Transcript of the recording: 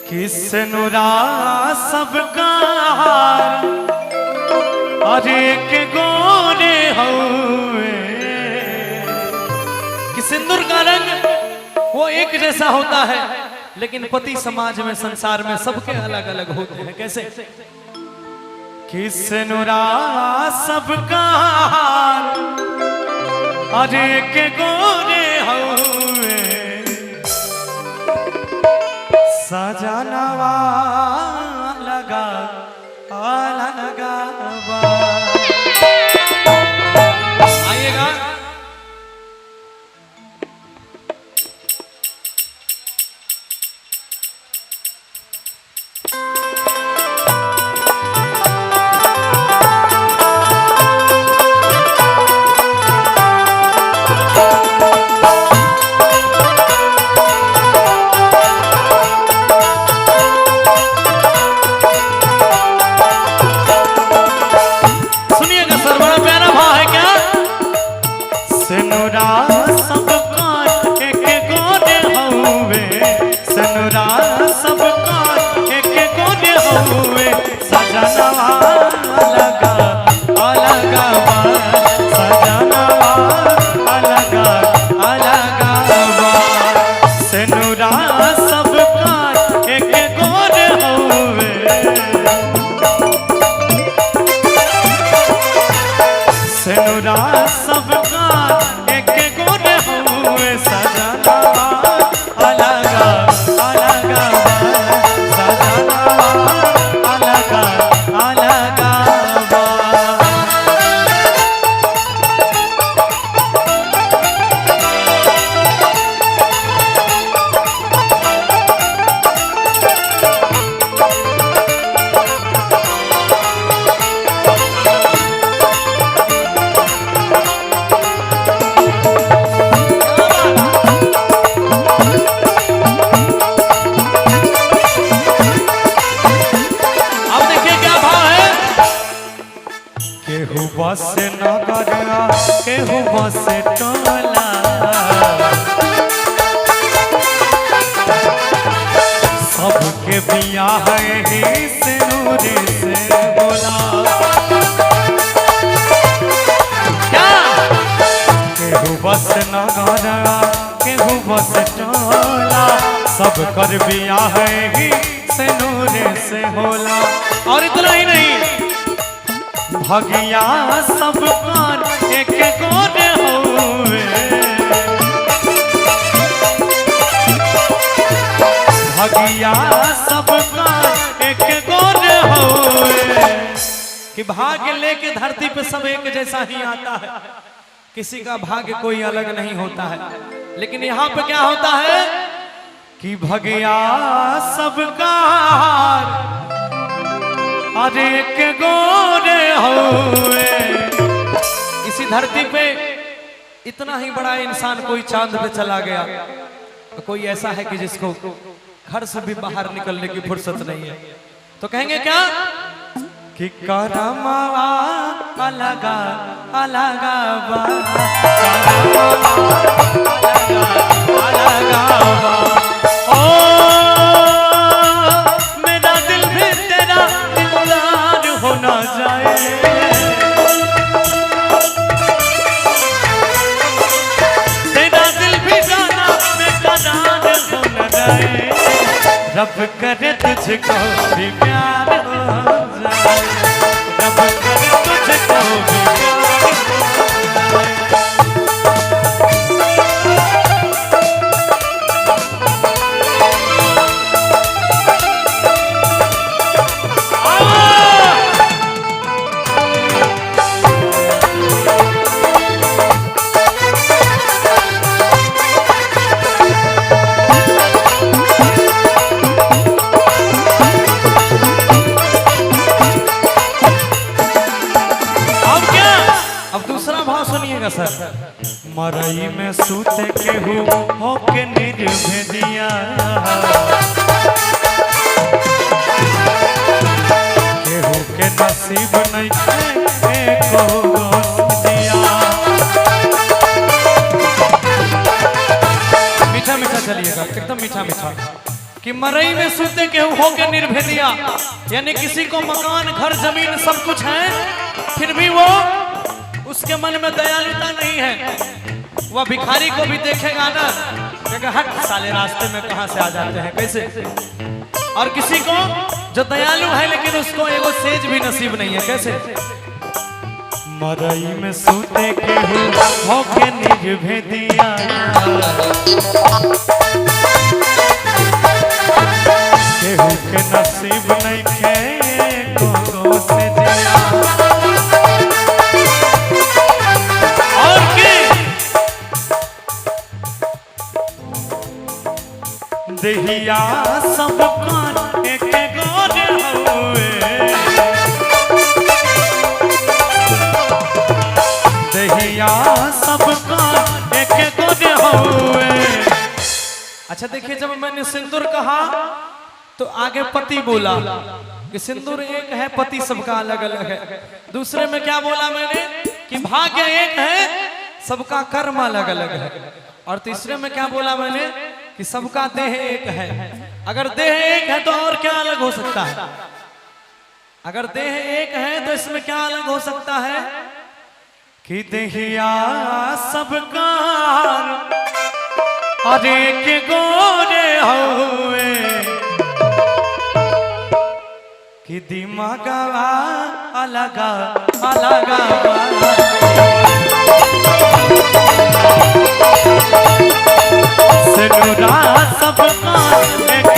किसनुरा सबका हार अरे के गोरे हुए कि सिंदूर का रंग वो एक जैसा होता है, लेकिन पति समाज में संसार में सबके अलग अलग होते हैं। कैसे? किसनुरा सबका हार अरे के गोरे हुए सजनवा लगा आइएगा। बस नगरा केहू बस टोला सबके बियाह ही सिंदूर से बोला। क्या? केहू बस नगरा केहू बस टोला सब कर बियाह ही सिंदूर से होला। और इतना ही नहीं, भगिया सब कान एक गोरे हुए भगिया सब कान एक गोरे हुए कि भाग्य लेके धरती पे सब एक जैसा ही आता है, किसी का भाग्य कोई अलग नहीं होता है। लेकिन यहाँ पे क्या होता है कि भगिया सबका अरे के गोरे हुए। इसी धरती पे इतना ही बड़ा इंसान कोई चांद पे चला गया, तो कोई ऐसा है कि जिसको घर से भी बाहर निकलने की फुर्सत नहीं है, तो कहेंगे क्या कि करमवा अलगा अलगा रब करे तुझको भी प्यार हो जाए, रब करे तुझको भी प्यार हो जाए। सर मरई में सूते केहू होके निर्भेदिया केहू के नसीब नहीं एको दिया। मीठा मीठा चलिएगा, एकदम मीठा मीठा। कि मरई में सूते के हो के निर्भेदिया, यानी किसी को मकान घर जमीन सब कुछ है, फिर भी वो उसके मन में दयालुता नहीं है। वह भिखारी को भी देखेगा ना, कहेगा हट साले रास्ते में कहां से आ जाते हैं कैसे। और किसी को जो दयालु है लेकिन उसको एगो सेज भी नसीब नहीं है कैसे। मरई में सूते के हो के निर्भेदिया, केहू के नसीब नहीं है को से दिया। और के देहिया सब कान एक गोरे हुए, देहिया सब कान एक गोरे हुए। अच्छा देखिए, जब मैंने सिंदूर कहा तो आगे पति बोला कि सिंदूर एक है, पति सबका अलग अलग है। दूसरे में क्या बोला मैंने कि भाग्य एक है, सबका कर्म अलग अलग है। और तीसरे में क्या बोला मैंने कि सबका देह एक है। अगर देह एक है तो और क्या अलग हो सकता है। अगर देह एक है तो इसमें क्या अलग हो सकता है कि देहिया सबका और एक गोरे हुए, कि दिमागवा अलग अलग सिनुरा सबका एक